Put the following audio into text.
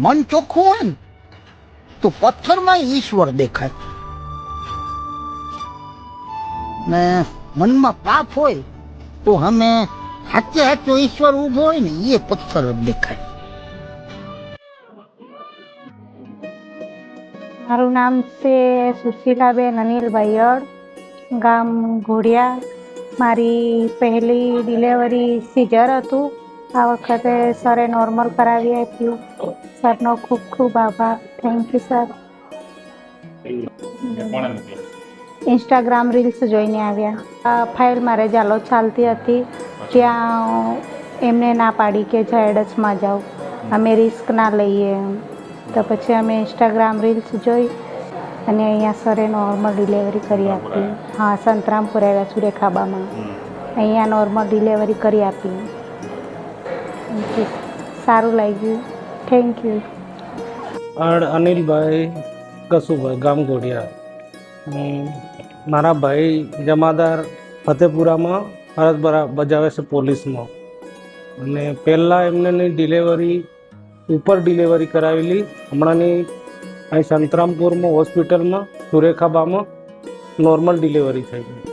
મન ચોખ્ખું હોય ને તો પથ્થરમાં ઈશ્વર દેખાય, ને મનમાં પાપ હોય તો અમે સાચે સાચો ઈશ્વર ઉભો હોય ને એ પથ્થર જ દેખાય. મારું નામ છે સુશીલાબેન અનિલભાઈ અડ, ગામ ઘોડિયા. મારી પહેલી ડિલિવરી સીઝર હતું. આ વખતે સરે નોર્મલ કરાવી આપ્યું. સરનો ખૂબ ખૂબ આભાર. Thank you sir. Instagram reels જોઈને આવ્યા. આ ફાઇલ મારે જાલોદ ચાલતી હતી, ત્યાં એમને ના પાડી કે ઝાયડસમાં જાઓ, અમે રિસ્ક ના લઈએ એમ. તો પછી અમે ઇન્સ્ટાગ્રામ રીલ્સ જોઈ અને અહીંયા સરે નોર્મલ ડિલિવરી કરી આપી. હા, સંતરામપુર આવ્યા સુરેખાબામાં, અહીંયા નોર્મલ ડિલિવરી કરી આપી. સારું લાગ્યું. Thank you. અનિલભાઈ કસુભાઈ, ગામ ઘોડિયા. મારા ભાઈ જમાદાર ફતેપુરામાં ફરજ બજાવે છે પોલીસમાં, અને પહેલાં એમની ડિલિવરી ઉપર ડિલિવરી કરાવેલી. હમણાંની અહીં સંતરામપુરમાં હોસ્પિટલમાં સુરેખાબામાં નોર્મલ ડિલિવરી થઈ ગઈ.